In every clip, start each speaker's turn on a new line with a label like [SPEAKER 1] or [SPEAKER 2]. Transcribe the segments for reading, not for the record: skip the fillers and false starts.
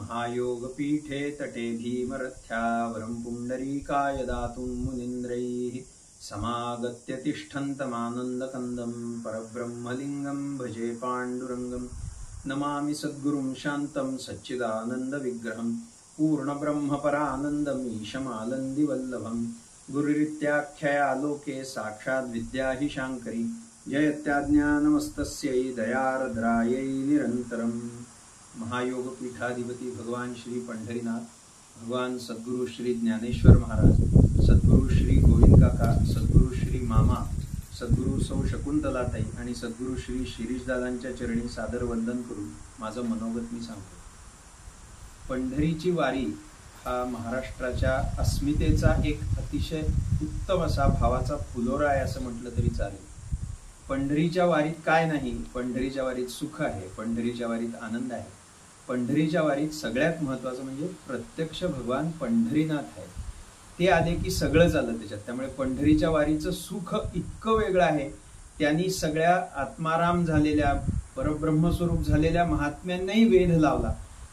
[SPEAKER 1] महायोगपीठे तटे भीमरथ्यावरं पुण्डरीकाय दातुं मुनीन्द्रैः समागत्य तिष्ठन्तमानन्दकन्दं परब्रह्मलिङ्गं भजे पाण्डुरङ्गं। नमामि सद्गुरुं शान्तं सच्चिदानन्दविग्रहं पूर्णब्रह्मपरानन्दम् ईशमालन्दिवल्लभं। गुरुरित्याख्यया लोके साक्षात् विद्या हि शाङ्करी जयत्याज्ञानमस्तस्यै दयार्द्रायै निरन्तरम्। महायोग पीठाधिपती भगवान श्री पंढरीनाथ, भगवान सद्गुरु श्री ज्ञानेश्वर महाराज, सद्गुरु श्री गोविंद काका, सद्गुरु श्री मामा, सद्गुरु सौ शकुंतलाताई आणि सद्गुरु श्री शिरीषदादांच्या चरणी सादर वंदन करून माझं मनोगत मी सांगतो। पंढरीची वारी हा महाराष्ट्राच्या अस्मितेचा एक अतिशय उत्तम असा भावाचा फुलोरा आहे असं म्हटलं तरी चालेल। पंढरीच्या वारीत काय नाही, पंढरीच्या वारीत सुख आहे, पंढरीच्या वारीत आनंद आहे, पंढरीच्या वारीत सगळ्यात महत्त्वाचं म्हणजे प्रत्यक्ष भगवान पंढरीनाथ आहे, ते आले की सगळं झालं त्याच्यात। त्यामुळे पंढरीच्या वारीचं सुख इतकं वेगळं आहे, त्यांनी सगळ्या आत्माराम झालेल्या परब्रह्मस्वरूप झालेल्या महात्म्यांनाही वेध लावला,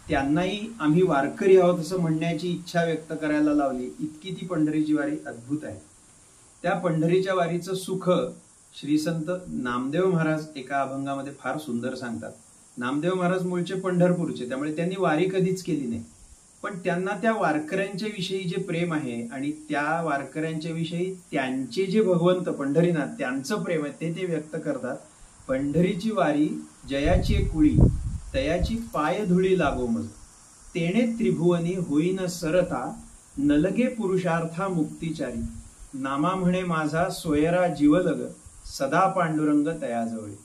[SPEAKER 1] त्यांनाही आम्ही वारकरी आहोत असं म्हणण्याची इच्छा व्यक्त करायला लावली। इतकी ती पंढरीची वारी अद्भुत आहे। त्या पंढरीच्या वारीचं सुख श्री संत नामदेव महाराज एका अभंगामध्ये फार सुंदर सांगतात। नामदेव महाराज मूळचे पंढरपूरचे, त्यामुळे त्यांनी वारी कधीच केली नाही, पण त्यांना त्या वारकऱ्यांच्या विषयी जे प्रेम आहे आणि त्या वारकऱ्यांच्या विषयी त्यांचे जे भगवंत पंढरीनाथ त्यांचं प्रेम आहे ते व्यक्त करतात। पंढरीची वारी जयाची कुळी तयाची पाय धुळी लागो मज, तेणे त्रिभुवनी होईन सरता नलगे पुरुषार्था मुक्तिचारी, नामा म्हणे माझा सोयरा जीवलग सदा पांडुरंग तयाजवळी।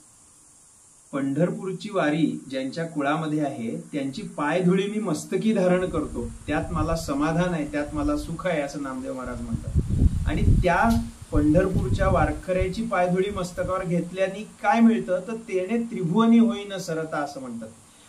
[SPEAKER 1] पंढरपूरची वारी ज्यांच्या कुळामध्ये आहे त्यांची पायधुळी मी मस्तकी धारण करतो, त्यात मला समाधान आहे, त्यात मला सुख आहे असं नामदेव महाराज म्हणतात। आणि त्या पंढरपूरच्या वारकऱ्याची पायधुळी मस्तकावर घेतल्याने काय मिळतं तर तेणे त्रिभुवनी होईन सरता असं म्हणतात,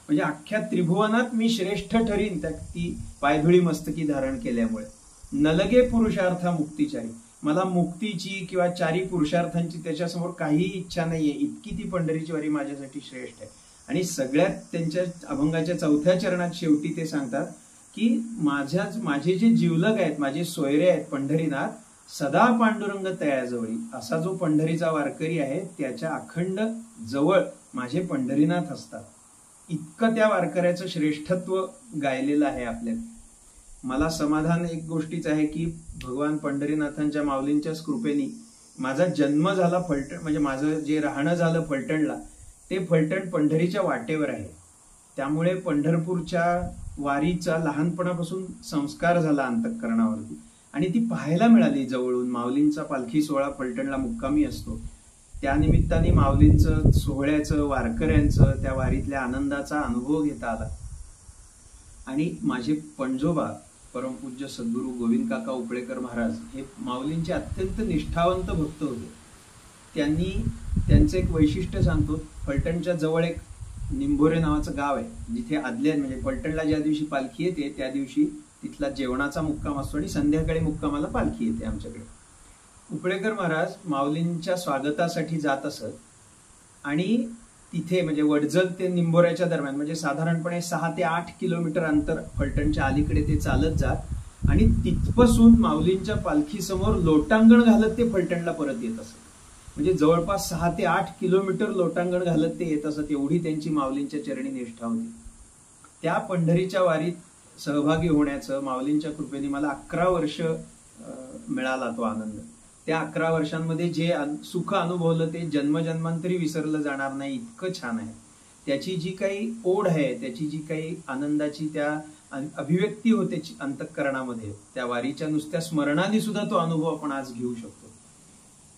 [SPEAKER 1] म्हणजे अख्ख्या त्रिभुवनात मी श्रेष्ठ ठरीन ती पायधुळी मस्तकी धारण केल्यामुळे। नलगे पुरुषार्था मुक्तिचारी, मला मुक्तीची किंवा चारी पुरुषार्थांची त्याच्यासमोर काहीही इच्छा नाहीये, इतकी ती पंढरीची वारी माझ्यासाठी श्रेष्ठ आहे। आणि सगळ्यात त्यांच्या अभंगाच्या चौथ्या चरणात शेवटी ते सांगतात की माझे जे जीवलग आहेत, माझे सोयरे आहेत पंढरीनाथ, सदा पांडुरंग तयाजवळी, असा जो पंढरीचा वारकरी आहे त्याच्या अखंड जवळ माझे पंढरीनाथ असतात। इतकं त्या वारकऱ्याचं श्रेष्ठत्व गायलेलं आहे आपल्यात। मला समाधान एक गोष्टीच आहे की भगवान पंढरीनाथांच्या माऊलींच्याच कृपेने माझा जन्म झाला फलटण, म्हणजे माझं जे राहणं झालं फलटणला ते फलटण पंढरीच्या वाटेवर आहे। त्यामुळे पंढरपूरच्या वारीचा लहानपणापासून संस्कार झाला अंतःकरणावरती आणि ती पाहायला मिळाली जवळून। माऊलींचा पालखी सोहळा फलटणला मुक्कामी असतो, त्या निमित्ताने माऊलींचं सोहळ्याचं वारकऱ्यांचं त्या वारीतल्या आनंदाचा अनुभव घेता आला। आणि माझे पणजोबा परमपूज्य सद्गुरू गोविंद काका उपळेकर महाराज हे माऊलींचे अत्यंत निष्ठावंत भक्त होते। त्यांनी त्यांचं एक वैशिष्ट्य सांगतो, फलटणच्या जवळ एक निंभोरे नावाचं गाव आहे, जिथे आदल्या म्हणजे फलटणला ज्या दिवशी पालखी येते त्या दिवशी तिथला जेवणाचा मुक्काम असतो आणि संध्याकाळी मुक्कामाला पालखी येते आमच्याकडे। उपळेकर महाराज माऊलींच्या स्वागतासाठी जात असत आणि तिथे म्हणजे वडजल ते निंभोऱ्याच्या दरम्यान म्हणजे साधारणपणे 6 ते 8 किलोमीटर अंतर फलटणच्या अलीकडे ते चालत जात आणि तिथपासून माऊलींच्या पालखी समोर लोटांगण घालत ते फलटणला परत येत असत। म्हणजे जवळपास 6 ते 8 किलोमीटर लोटांगण घालत ते येत असत, एवढी त्यांची माऊलींच्या चरणी निष्ठा होती। त्या पंढरीच्या वारीत सहभागी होण्याचं माऊलींच्या कृपेने मला 11 वर्ष मिळाला तो आनंद। त्या 11 वर्षांमध्ये जे सुख अनुभवलं ते जन्मजन्मांतरी विसरलं जाणार नाही, इतकं छान आहे। त्याची जी काही ओढ आहे, त्याची जी काही आनंदाची त्या अभिव्यक्ती होते अंतःकरणामध्ये, त्या वारीच्या नुसत्या स्मरणाने सुद्धा तो अनुभव आपण आज घेऊ शकतो।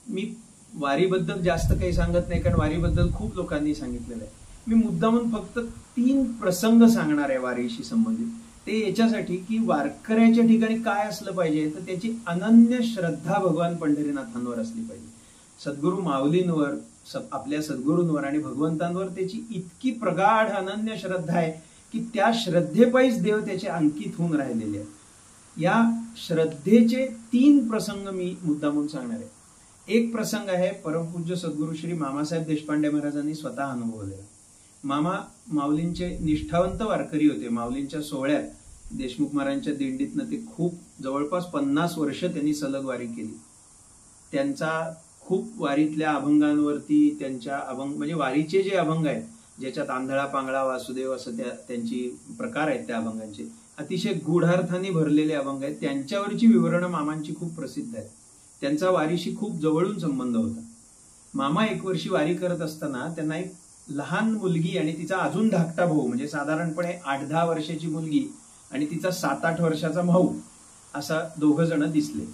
[SPEAKER 1] मी वारीबद्दल जास्त काही सांगत नाही, कारण वारीबद्दल खूप लोकांनी सांगितलेलं आहे। मी मुद्दामून फक्त 3 प्रसंग सांगणार आहे वारीशी संबंधित, ते याच्यासाठी की वारकऱ्याच्या ठिकाणी काय असलं पाहिजे तर त्याची अनन्य श्रद्धा भगवान पंढरीनाथांवर असली पाहिजे। सद्गुरू माऊलींवर, आपल्या सद्गुरूंवर आणि भगवंतांवर त्याची इतकी प्रगाढ अनन्य श्रद्धा आहे की त्या श्रद्धेपायीच देव त्याचे अंकित होऊन राहिलेले आहे। या श्रद्धेचे 3 प्रसंग मी मुद्दामून सांगणार आहे। एक प्रसंग आहे परमपूज्य सद्गुरू श्री मामासाहेब देशपांडे महाराजांनी स्वतः अनुभवलेला। मामा माऊलींचे निष्ठावंत वारकरी होते. माऊलींच्या सोहळ्यात देशमुख महाराजांच्या दिंडीतनं ते खूप जवळपास 50 वर्ष त्यांनी सलग वारी केली. त्यांचा खूप वारीतल्या अभंगांवरती त्यांच्या अभंग म्हणजे वारीचे जे अभंग आहेत ज्याच्यात आंधळा पांगळा वासुदेव असं त्यांची प्रकार आहेत त्या अभंगांचे अतिशय गूढार्थाने भरलेले अभंग आहेत. त्यांच्यावरची विवरणं मामांची खूप प्रसिद्ध आहेत. त्यांचा वारीशी खूप जवळून संबंध होता. मामा एक वर्षी वारी करत असताना त्यांना एक लहान मुलगी आणि तिचा अजून धाकटा भाऊ म्हणजे साधारणपणे 8-10 वर्षाची मुलगी आणि तिचा 7-8 वर्षाचा भाऊ असा 2 जण दिसले.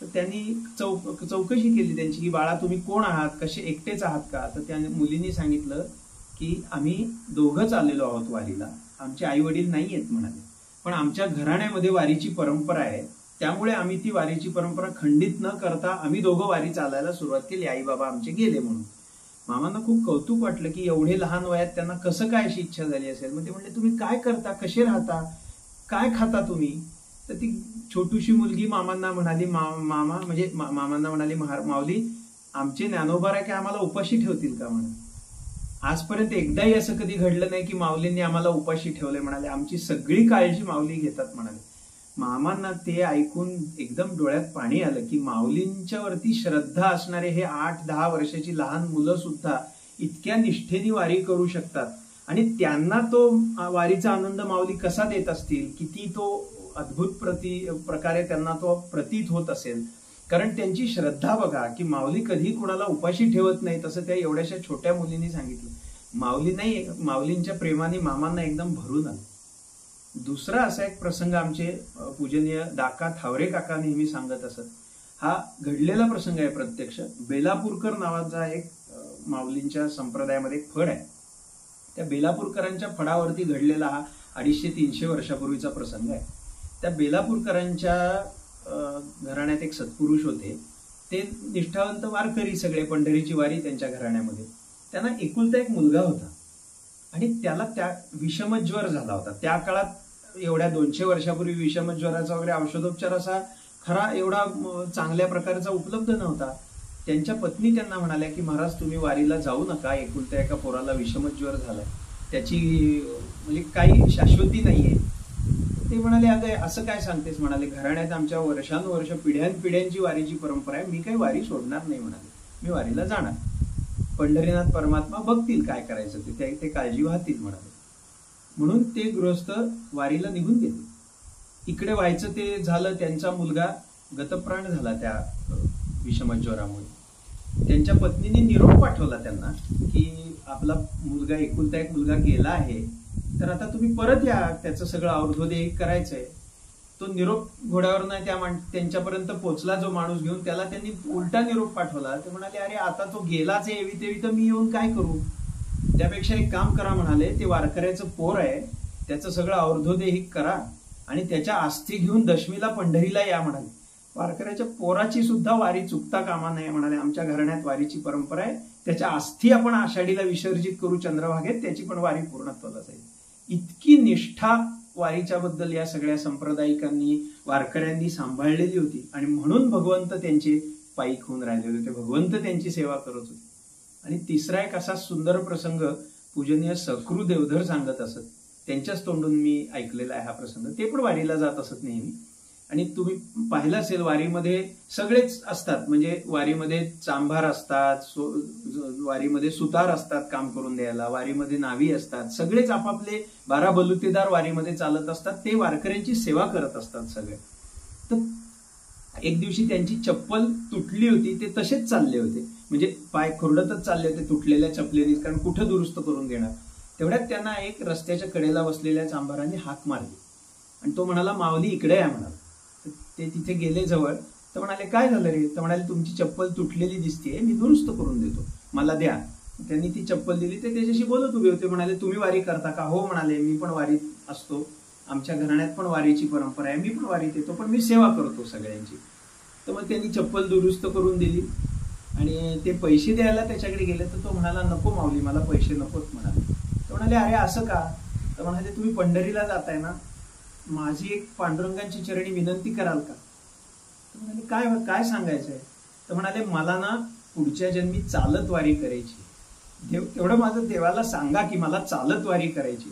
[SPEAKER 1] तर त्यांनी चौकशी केली त्यांची की बाळा तुम्ही कोण आहात, कसे एकटेच आहात का? तर त्या मुलींनी सांगितलं की आम्ही 2घंच आलेलो आहोत वारीला, आमचे आई वडील नाही आहेत म्हणाले, पण आमच्या घराण्यामध्ये वारीची परंपरा आहे त्यामुळे आम्ही ती वारीची परंपरा खंडित न करता आम्ही 2घं वारी चालायला सुरुवात केली, आई बाबा आमचे गेले म्हणून. मामांना खूप कौतुक वाटलं की एवढे लहान वयात त्यांना कसं काय अशी इच्छा झाली असेल. मग ते म्हणले तुम्ही काय करता, कसे राहता, काय खाता तुम्ही? तर ती छोटूशी मुलगी मामांना म्हणाली मामा म्हणजे मामांना म्हणाली माऊली आमचे ज्ञानोबा आहे की आम्हाला उपाशी ठेवतील का म्हणून. आजपर्यंत एकदाही असं कधी घडलं नाही की माऊलींनी आम्हाला उपाशी ठेवले म्हणाले, आमची सगळी काळजी माऊली घेतात म्हणाले. मामांना ते ऐकून एकदम डोळ्यात पाणी आलं की माऊलींच्या वरती श्रद्धा असणारे हे 8-10 वर्षाची लहान मुलं सुद्धा इतक्या निष्ठेने वारी करू शकतात आणि त्यांना तो वारीचा आनंद माऊली कसा देत असतील, किती तो अद्भुत प्रकारे त्यांना तो प्रतीत होत असेल. कारण त्यांची श्रद्धा बघा की माऊली कधी कुणाला उपाशी ठेवत नाही, तसं त्या एवढ्याशा छोट्या मुलींनी सांगितलं. माऊली नाही, माऊलींच्या प्रेमाने मामांना एकदम भरून आलं. दुसरा असा एक प्रसंग आमचे पूजनीय दाका थावरे काका नेहमी सांगत असत. हा घडलेला प्रसंग आहे प्रत्यक्ष. बेलापूरकर नावाचा एक माऊलींच्या संप्रदायामध्ये एक फड आहे. त्या बेलापूरकरांच्या फडावरती घडलेला हा 250-300 वर्षापूर्वीचा प्रसंग आहे. त्या बेलापूरकरांच्या घराण्यात एक सत्पुरुष होते. ते निष्ठावंत वारकरी सगळे, पंढरीची वारी त्यांच्या घराण्यामध्ये. त्यांना एकुलता एक मुलगा होता आणि त्याला त्या विषमज्वर झाला होता. त्या काळात एवढ्या 200 वर्षापूर्वी विषमज्वराचा वगैरे औषधोपचार असा खरा एवढा चांगल्या प्रकारचा उपलब्ध नव्हता. त्यांच्या पत्नी त्यांना म्हणाल्या की महाराज तुम्ही वारीला जाऊ नका, एकुलत्या एका पोराला विषमज्वर झालाय, त्याची म्हणजे काही शाश्वती नाहीये. ते म्हणाले अगं असं काय सांगतेस म्हणाले, घराण्यात आमच्या वर्षानुवर्ष पिढ्यानपिढ्यांची वारीची परंपरा आहे, मी काही वारी सोडणार नाही म्हणाले, मी वारीला जाणार, पंढरीनाथ परमात्मा बघतील काय करायचं ते काळजी वाहतील म्हणाले. म्हणून ते गृहस्थ वारीला निघून गेले. इकडे व्हायचं ते झालं, त्यांचा मुलगा गतप्राण झाला त्या विषमज्वरामुळे. त्यांच्या पत्नीने निरोप पाठवला त्यांना की आपला मुलगा एकुलता एक मुलगा गेला आहे, तर आता तुम्ही परत या, त्याचं सगळं अवधोदेय करायचंय. तो निरोप घोड्यावर नाही त्यांच्यापर्यंत पोहोचला जो माणूस घेऊन, त्याला त्यांनी उलटा निरोप पाठवला. ते म्हणाले अरे आता तो गेलाच आहे एवी तेवी, तर मी येऊन काय करू, त्यापेक्षा एक काम करा म्हणाले, ते वारकऱ्याचं पोर आहे त्याचं सगळं अवधोदेय करा आणि त्याच्या अस्थी घेऊन दशमीला पंढरीला या म्हणाले. वारकऱ्याच्या पोराची सुद्धा वारी चुकता कामा नये म्हणाले, आमच्या घराण्यात वारीची परंपरा आहे, त्याच्या अस्थी आपण आषाढीला विसर्जित करू चंद्रभागेत, त्याची पण वारी पूर्णत्वाला जाईल. इतकी निष्ठा वारीच्या बद्दल या सगळ्या संप्रदायिकांनी वारकऱ्यांनी सांभाळलेली होती आणि म्हणून भगवंत त्यांचे पायीक होऊन राहिलेले होते, भगवंत त्यांची सेवा करत होते. आणि तिसरा एक असा सुंदर प्रसंग पूजनीय सकृ देवधर सांगत असत, त्यांच्याच तोंडून मी ऐकलेला आहे हा प्रसंग. ते पण वारीला जात असत नेहमी. आणि तुम्ही पाहिलं असेल वारीमध्ये सगळेच असतात, म्हणजे वारीमध्ये चांभार असतात, वारीमध्ये सुतार असतात काम करून द्यायला, वारीमध्ये नावी असतात, सगळेच आपापले 12 बलुतेदार वारीमध्ये चालत असतात, ते वारकऱ्यांची सेवा करत असतात सगळे. तर एक दिवशी त्यांची चप्पल तुटली होती, ते तसेच चालले होते, म्हणजे पाय खुरडतच चालले होते तुटलेल्या चपलेने, कारण कुठं दुरुस्त करून घेणार. तेवढ्यात त्यांना एक रस्त्याच्या कडेला बसलेल्या चांभाराने हाक मारली आणि तो म्हणाला माऊली इकडे आहे म्हणाला. ते तिथे गेले जवळ, तर म्हणाले काय झालं रे, तर म्हणाले तुमची चप्पल तुटलेली दिसतेय, मी दुरुस्त करून देतो, मला द्या. त्यांनी ती चप्पल दिली. ते त्याच्याशी बोलत उभे होते. म्हणाले तुम्ही वारी करता का? हो म्हणाले, मी पण वारीत असतो, आमच्या घराण्यात पण वारीची परंपरा आहे, मी पण वारीत येतो, पण मी सेवा करतो सगळ्यांची. तर मग त्यांनी चप्पल दुरुस्त करून दिली आणि ते पैसे द्यायला त्याच्याकडे गेले. तर तो म्हणाला नको माऊली, मला पैसे नकोत म्हणाले. तर म्हणाले अरे असं का? तर म्हणाले तुम्ही पंढरीला जाताय ना, माझी एक पांडुरंगांची चरणी विनंती कराल का? तर म्हणाले काय काय सांगायचंय? तर म्हणाले मला ना पुढच्या जन्मी चालत वारी करायची, तेवढं माझं देवाला सांगा की मला चालत वारी करायची.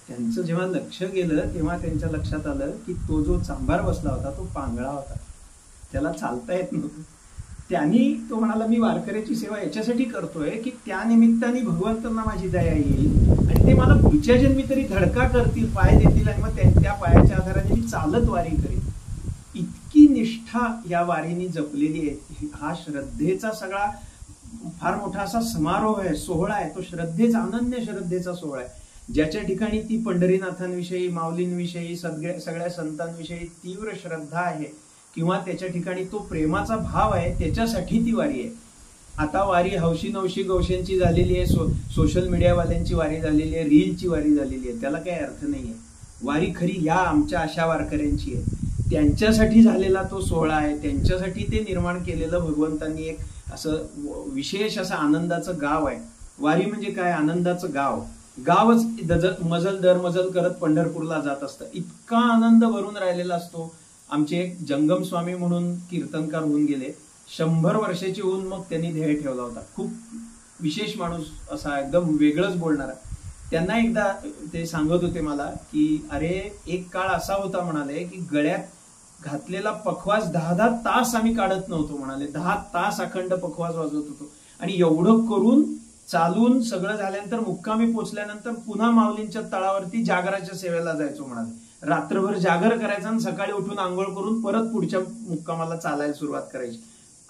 [SPEAKER 1] त्यांचं जेव्हा लक्ष गेलं तेव्हा त्यांच्या लक्षात आलं की तो जो चांभार बसला होता तो पांगळा होता, त्याला चालता येत नव्हतं. त्यांनी तो म्हणाला मी वारकऱ्याची सेवा याच्यासाठी करतोय की त्या निमित्ताने भगवंतांना माझी दया येईल आणि ते मला पुढच्या जन्मी तरी धडका करतील, पाय देतील आणि मग त्या पायाच्या आधाराने मी चालत वारी करेन. इतकी निष्ठा या वारीने जपलेली आहे. हा श्रद्धेचा सगळा फार मोठा असा समारोह आहे, सोहळा आहे. तो श्रद्धेचा, अनन्य श्रद्धेचा सोहळा आहे. ज्याच्या ठिकाणी ती पंढरीनाथांविषयी, माऊलींविषयी, सगळ्या संतांविषयी तीव्र श्रद्धा आहे किंवा त्याच्या ठिकाणी तो प्रेमाचा भाव आहे, त्याच्यासाठी ती वारी आहे. आता वारी हौशी नवशी गौशांची झालेली आहे, सोशल मीडियावाल्यांची वारी झालेली आहे, रीलची वारी झालेली आहे. त्याला काही अर्थ नाहीये. वारी खरी या आमच्या अशा वारकऱ्यांची आहे. त्यांच्यासाठी झालेला तो सोहळा आहे, त्यांच्यासाठी ते निर्माण केलेलं भगवंतांनी एक असं विशेष असं आनंदाचं गाव आहे. वारी म्हणजे काय? आनंदाचं गाव. गावच मजल दर मजल करत पंढरपूरला जात असतं. इतका आनंद भरून राहिलेला असतो. आमचे एक जंगम स्वामी म्हणून कीर्तनकार होऊन गेले, 100 वर्षाची होऊन मग त्यांनी ध्येय ठेवला होता. खूप विशेष माणूस, असा एकदम वेगळंच बोलणारा. त्यांना एकदा ते सांगत होते मला की अरे एक काळ असा होता म्हणाले की गळ्यात घातलेला पखवाज 10-10 तास आम्ही काढत नव्हतो म्हणाले. 10 तास अखंड पखवाज वाजवत होतो आणि एवढं करून चालून सगळं झाल्यानंतर मुक्कामी पोचल्यानंतर पुन्हा माऊलींच्या तळावरती जागराच्या सेवेला जायचो म्हणाले. रात्रभर जागर करायचा आणि सकाळी उठून आंघोळ करून परत पुढच्या मुक्कामाला चालायला सुरुवात करायची.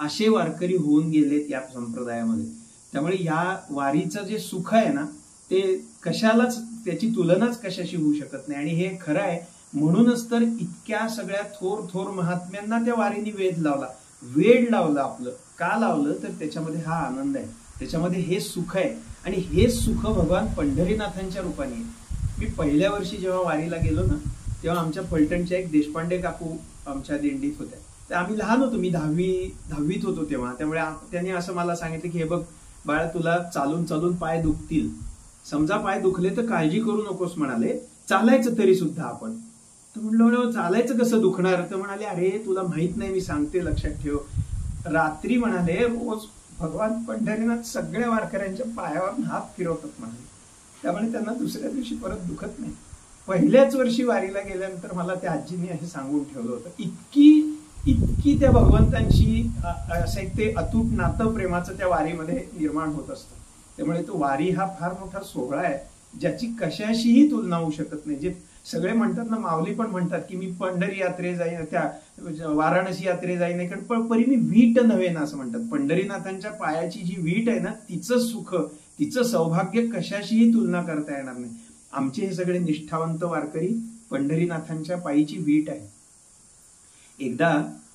[SPEAKER 1] असे वारकरी होऊन गेलेत या संप्रदायामध्ये. त्यामुळे या वारीचं जे सुख आहे ना ते कशालाच, त्याची तुलनाच कशाशी होऊ शकत नाही. आणि हे खरं आहे. म्हणूनच तर इतक्या सगळ्या थोर थोर महात्म्यांना त्या वारीने वेध लावला आपलं. का लावलं? तर त्याच्यामध्ये हा आनंद आहे, त्याच्यामध्ये हे सुख आहे. आणि हे सुख भगवान पंढरीनाथांच्या रूपाने आहे. मी पहिल्या वर्षी जेव्हा वारीला गेलो ना तेव्हा आमच्या फलटणच्या एक देशपांडे काकू आमच्या दिंडीत होत्या. तर आम्ही लहान होतो, मी 10वीत होतो तेव्हा. त्यामुळे त्यांनी असं मला सांगितलं की हे बघ बाळा, तुला चालून चालून पाय दुखतील, समजा पाय दुखले तर काळजी करू नकोस म्हणाले, चालायचं तरी सुद्धा आपण. तर म्हणलं चालायचं कसं दुखणार? तर म्हणाले अरे तुला माहित नाही, मी सांगते लक्षात ठेव. रात्री म्हणाले रोज भगवान पंढरीनाथ सगळ्या वारकऱ्यांच्या पायावर हात फिरवतात म्हणाले, त्यामुळे त्यांना दुसऱ्या दिवशी परत दुखत नाही. पहिल्याच वर्षी वारीला गेल्यानंतर मला त्या आजींनी हे सांगून ठेवलं होतं. इतकी त्या भगवंतांशी असं एक ते अतूट नातं प्रेमाचं त्या वारीमध्ये निर्माण होत असतं. त्यामुळे तो वारी हा फार मोठा सोहळा आहे ज्याची कशाशीही तुलना होऊ शकत नाही. जे सगळे म्हणतात ना, माऊली पण म्हणतात की मी पंढरी यात्रे जाईन, त्या वाराणसी यात्रे जाईन, पण परी मी वीट नव्हे ना असं म्हणतात. पंढरीनाथांच्या पायाची जी वीट आहे ना, तिचं सुख, तिचं सौभाग्य कशाशीही तुलना करता येणार नाही. आमचे हे सगळे निष्ठावंत वारकरी पंढरीनाथांच्या पायीची वीट आहे. एकदा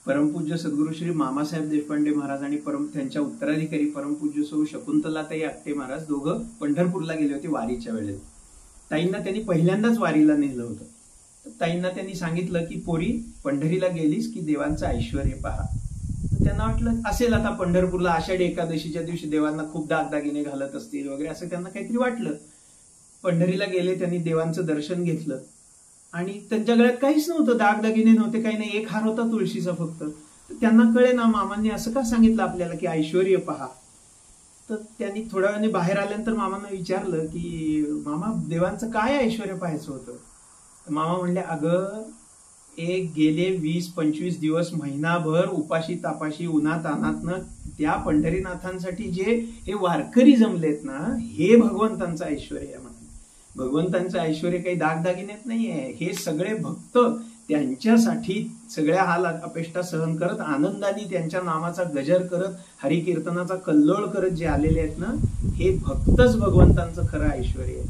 [SPEAKER 1] परमपूज्य सद्गुरू श्री मामासाहेब देशपांडे महाराज आणि त्यांच्या उत्तराधिकारी परमपूज्य सौ शकुंतलाताई आपटे महाराज दोघं पंढरपूरला गेले होते वारीच्या वेळेला. ताईंना त्यांनी पहिल्यांदाच वारीला नेलं होतं. तर ताईंना त्यांनी सांगितलं की पोरी पंढरीला गेलीस की देवांचं ऐश्वर पहा. तर त्यांना वाटलं असेल आता पंढरपूरला आषाढी एकादशीच्या दिवशी देवांना खूप दागदागिने घालत असतील वगैरे, असं त्यांना काहीतरी वाटलं. पंढरीला गेले, त्यांनी देवांचं दर्शन घेतलं आणि त्यांच्या गळ्यात काहीच नव्हतं, दागदागिने नव्हते, काही नाही, एक हार होता तुळशीचा फक्त. तर त्यांना कळे ना मामांनी असं का सांगितलं आपल्याला की ऐश्वर्य पहा. तर त्यांनी थोड्या वेळाने बाहेर आल्यानंतर मामांना विचारलं की मामा देवांचं काय ऐश्वर्य पाहायचं होतं. मामा म्हणले अगं एक गेले 20-25 दिवस महिनाभर उपाशी तापाशी उन्हात अनातनं त्या पंढरीनाथांसाठी जे हे वारकरी जमलेत ना, हे भगवंतांचं ऐश्वर्य आहे. भगवंतांचं ऐश्वर्य काही दागदागिन्यात नाहीये. हे सगळे भक्त त्यांच्यासाठी सगळ्या हाल अपेष्टा सहन करत आनंदाने त्यांच्या नामाचा गजर करत हरिकीर्तनाचा कल्लोळ करत जे आलेले आहेत ना, हे भक्तच भगवंतांचं खरं ऐश्वर्य आहे.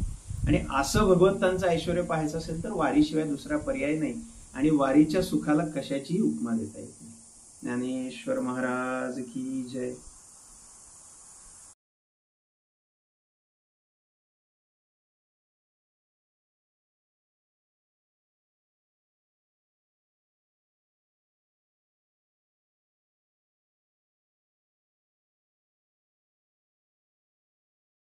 [SPEAKER 1] आणि असं भगवंतांचं ऐश्वर्य पाहायचं असेल तर वारीशिवाय दुसरा पर्याय नाही. आणि वारीच्या सुखाला कशाचीही उपमा देता येत नाही. ज्ञानेश्वर महाराज की जय.